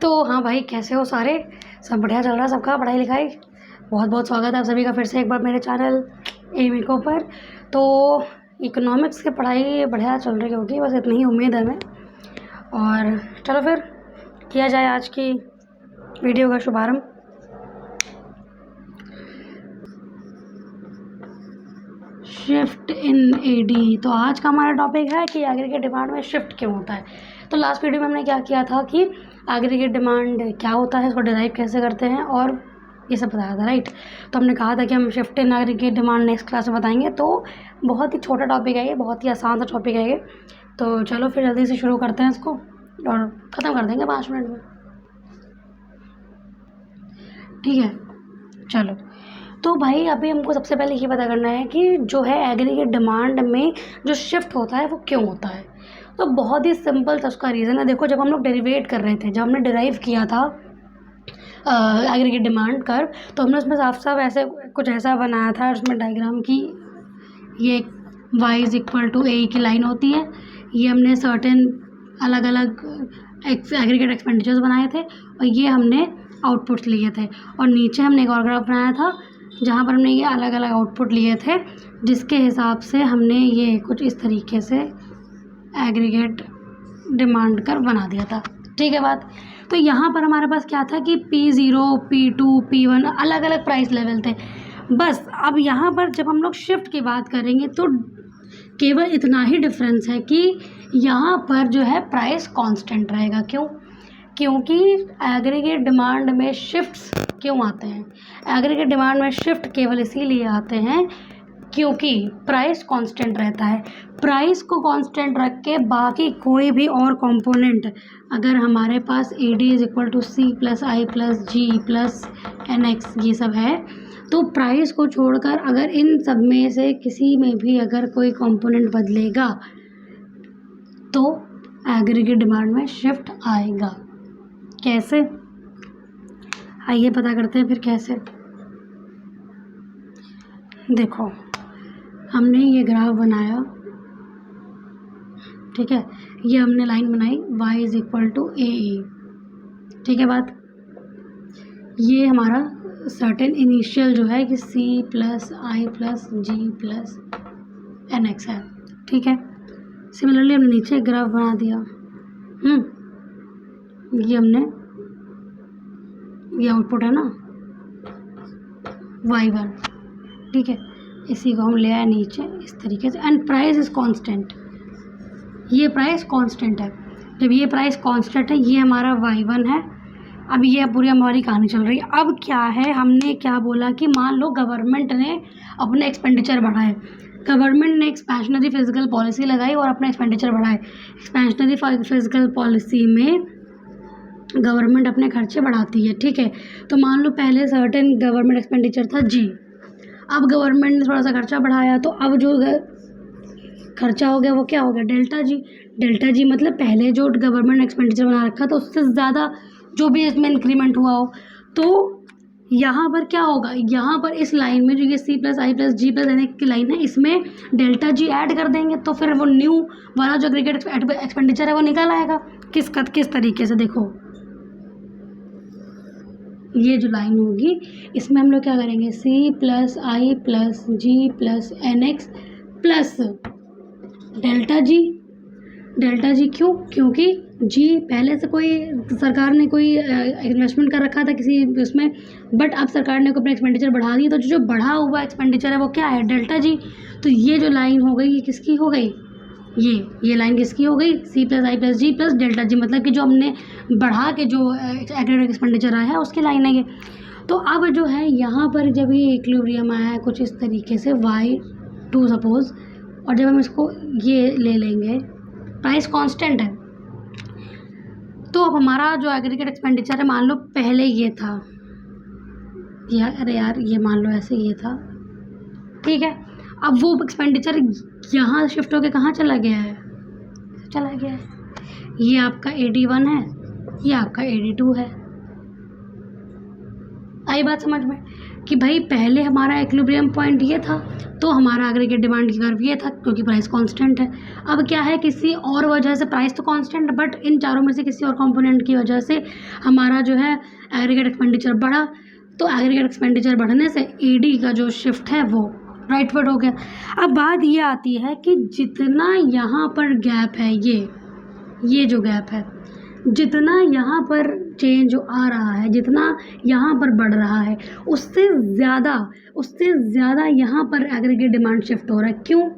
तो हाँ भाई, कैसे हो सारे? सब बढ़िया चल रहा है सबका, पढ़ाई लिखाई? बहुत बहुत स्वागत है आप सभी का फिर से एक बार मेरे चैनल एमिको पर। तो इकोनॉमिक्स की पढ़ाई बढ़िया चल रही होगी, बस इतनी ही उम्मीद है हमें। और चलो फिर किया जाए आज की वीडियो का शुभारंभ। Shift in AD. तो आज का हमारा टॉपिक है कि एग्रीगेट डिमांड में शिफ्ट क्यों होता है। तो लास्ट वीडियो में हमने क्या किया था कि एग्रीगेट डिमांड क्या होता है, इसको डिराइव कैसे करते हैं और ये सब बताया था, राइट। तो हमने कहा था कि हम shift in aggregate demand next class में बताएंगे। तो बहुत ही छोटा टॉपिक है ये, बहुत ही आसान सा टॉपिक है ये। तो चलो फिर जल्दी से शुरू करते हैं इसको और ख़त्म कर देंगे 5 मिनट में, ठीक है। चलो, तो भाई अभी हमको सबसे पहले ये पता करना है कि जो है एग्रीगेट डिमांड में जो शिफ्ट होता है वो क्यों होता है। तो बहुत ही सिंपल था उसका रीज़न है। देखो, जब हम लोग डेरिवेट कर रहे थे, जब हमने डिराइव किया था एग्रीगेट डिमांड कर्व, तो हमने उसमें साफ साफ ऐसे कुछ ऐसा बनाया था उसमें डायग्राम की, ये y इज़ इक्वल टू ए की लाइन होती है। ये हमने सर्टेन अलग अलग एग्रीगेट एक्सपेंडिचर्स बनाए थे और ये हमने आउटपुट्स लिए थे। और नीचे हमने एक और ग्राफ बनाया था जहाँ पर हमने ये अलग अलग आउटपुट लिए थे, जिसके हिसाब से हमने ये कुछ इस तरीके से एग्रीगेट डिमांड कर्व बना दिया था, ठीक है बात। तो यहाँ पर हमारे पास क्या था कि P0, P2, P1 अलग अलग प्राइस लेवल थे। बस अब यहाँ पर जब हम लोग शिफ्ट की बात करेंगे तो केवल इतना ही डिफरेंस है कि यहाँ पर जो है प्राइस कांस्टेंट रहेगा। क्यों? क्योंकि एग्रीगेट डिमांड में शिफ्ट्स क्यों आते हैं? एग्रीगेट डिमांड में शिफ्ट केवल इसीलिए आते हैं क्योंकि प्राइस कांस्टेंट रहता है। प्राइस को कांस्टेंट रख के बाकी कोई भी और कंपोनेंट, अगर हमारे पास A D is equal to C plus I plus G plus N X ये सब है, तो प्राइस को छोड़कर अगर इन सब में से किसी में भी अगर कोई कंपोनेंट बदलेगा तो एग्रीगेट डिमांड में शिफ्ट आएगा। कैसे? आइए पता करते हैं फिर कैसे। देखो, हमने ये ग्राफ बनाया, ठीक है। ये हमने लाइन बनाई y इज़ इक्वल टू ए, ठीक है बात। ये हमारा सर्टेन इनिशियल जो है कि c plus I plus G plus N x है, ठीक है। सिमिलरली हमने नीचे एक ग्राफ बना दिया। ये हमने, ये आउटपुट है ना y1, ठीक है। इसी को हम ले आए नीचे इस तरीके से। एंड प्राइस इज़ कांस्टेंट, ये प्राइस कांस्टेंट है। जब ये प्राइस कांस्टेंट है, ये हमारा y1 है। अब ये पूरी हमारी कहानी चल रही है। अब क्या है, हमने क्या बोला कि मान लो गवर्नमेंट ने अपने एक्सपेंडिचर बढ़ाए, गवर्नमेंट ने एक्सपेंशनरी फिजिकल पॉलिसी लगाई और अपना एक्सपेंडिचर बढ़ाए। एक्सपेंशनरी फिजिकल पॉलिसी में गवर्नमेंट अपने खर्चे बढ़ाती है, ठीक है। तो मान लो पहले सर्टेन गवर्नमेंट एक्सपेंडिचर था जी, अब गवर्नमेंट ने थोड़ा सा खर्चा बढ़ाया, तो अब जो खर्चा हो गया वो क्या हो गया, डेल्टा जी। डेल्टा जी मतलब पहले जो गवर्नमेंट एक्सपेंडिचर बना रखा था उससे ज़्यादा जो भी इसमें इंक्रीमेंट हुआ हो। तो यहाँ पर क्या होगा, यहाँ पर इस लाइन में जो ये सी plus I plus G plus N की लाइन है, इसमें डेल्टा जी ऐड कर देंगे तो फिर वो न्यू वाला जो एग्रीगेट एक्सपेंडिचर है वो निकल आएगा। किस तरीके से, देखो ये जो लाइन होगी इसमें हम लोग क्या करेंगे, C plus I plus G plus N X plus delta G. Delta G क्यों? क्योंकि जी पहले से कोई सरकार ने कोई इन्वेस्टमेंट कर रखा था किसी उसमें, बट अब सरकार ने अपना एक्सपेंडिचर बढ़ा दी, तो जो बढ़ा हुआ एक्सपेंडिचर है वो क्या है, डेल्टा जी। तो ये जो लाइन हो गई ये किसकी हो गई, ये लाइन किसकी हो गई, सी plus I plus G plus delta जी, मतलब कि जो हमने बढ़ा के जो एग्रीगेट एक्सपेंडिचर आया है उसकी लाइन है ये। तो अब जो है यहाँ पर जब ये इक्विलिब्रियम आया है कुछ इस तरीके से y2 सपोज, और जब हम इसको ये ले लेंगे, प्राइस कांस्टेंट है, तो अब हमारा जो एग्रीगेट एक्सपेंडिचर है, मान लो पहले ये था, अरे यार ये मान लो ऐसे ये था, ठीक है। अब वो एक्सपेंडिचर यहाँ शिफ्ट होकर कहाँ चला गया है, ये आपका AD1 है, ये आपका AD2 है। आई बात समझ में कि भाई पहले हमारा इक्विलिब्रियम पॉइंट ये था, तो हमारा एग्रीगेट डिमांड की कर्व ये था क्योंकि प्राइस कांस्टेंट है। अब क्या है, किसी और वजह से प्राइस तो कांस्टेंट है बट इन चारों में से किसी और कंपोनेंट की वजह से हमारा जो है एग्रीगेट एक्सपेंडिचर बढ़ा, तो एग्रीगेट एक्सपेंडिचर बढ़ने से एडी का जो शिफ्ट है वो राइटवर्ड हो गया। अब बात ये आती है कि जितना यहाँ पर गैप है, ये जो गैप है, जितना यहाँ पर चेंज आ रहा है, जितना यहाँ पर बढ़ रहा है, उससे ज़्यादा यहाँ पर एग्रीगेट डिमांड शिफ्ट हो रहा है। क्यों?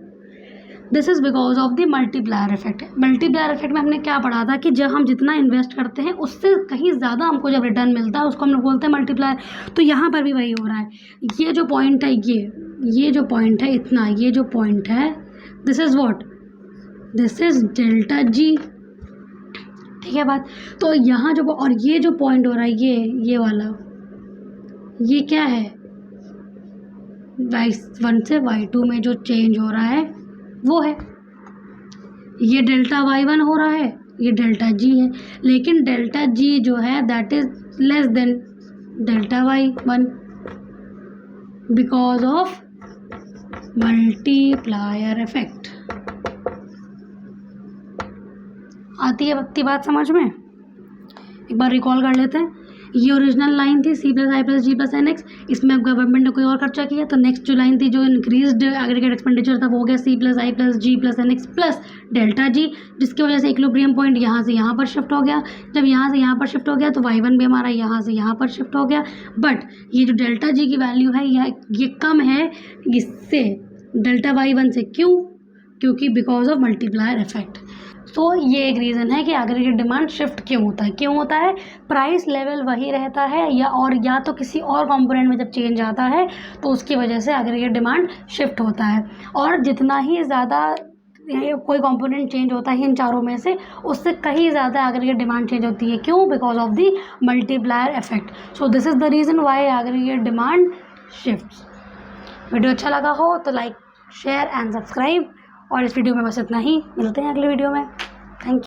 This is because of the multiplier effect. Multiplier effect में हमने क्या पढ़ा था कि जब हम जितना इन्वेस्ट करते हैं उससे कहीं ज़्यादा हमको जब रिटर्न मिलता है उसको हम लोग बोलते हैं मल्टीप्लायर। तो यहाँ पर भी वही हो रहा है। ये जो पॉइंट है, ये जो पॉइंट है, इतना ये जो पॉइंट है, this is what, this is delta G. ठीक है बात। तो यहाँ जो और ये जो पॉइंट हो रहा है, ये वाला, ये क्या है, y1 से y2 में जो चेंज हो रहा है वो है, ये डेल्टा y1 हो रहा है, ये डेल्टा g है। लेकिन डेल्टा g जो है that is less than delta y1 because of multiplier effect. आती है बात समझ में? एक बार रिकॉल कर लेते हैं। ये ओरिजिनल लाइन थी C+I+G+NX, इसमें अब गवर्नमेंट ने कोई और खर्चा किया, तो नेक्स्ट जो लाइन थी जो इंक्रीज्ड एग्रीगेट एक्सपेंडिचर था वो हो गया C+I+G+NX प्लस डेल्टा जी, जिसकी वजह से इक्विलिब्रियम पॉइंट यहाँ से यहाँ पर शिफ्ट हो गया। जब यहाँ से यहाँ पर शिफ्ट हो गया तो y1 भी हमारा यहाँ से यहाँ पर शिफ्ट हो गया। बट ये जो डेल्टा जी की वैल्यू है ये कम है इससे, डेल्टा y1 से। क्यों? क्योंकि बिकॉज ऑफ मल्टीप्लायर इफेक्ट। तो ये एक रीज़न है कि एग्रीगेट डिमांड शिफ्ट क्यों होता है। प्राइस लेवल वही रहता है या तो किसी और कंपोनेंट में जब चेंज आता है तो उसकी वजह से एग्रीगेट डिमांड शिफ्ट होता है। और जितना ही ज़्यादा कोई कंपोनेंट चेंज होता है इन चारों में से, उससे कहीं ज़्यादा एग्रीगेट डिमांड चेंज होती है। क्यों? Because of the multiplier effect. So this is the reason why aggregate demand shifts. Video अच्छा लगा हो तो लाइक, शेयर एंड सब्सक्राइब। और इस वीडियो में बस इतना ही, मिलते हैं अगले वीडियो में। Thank you.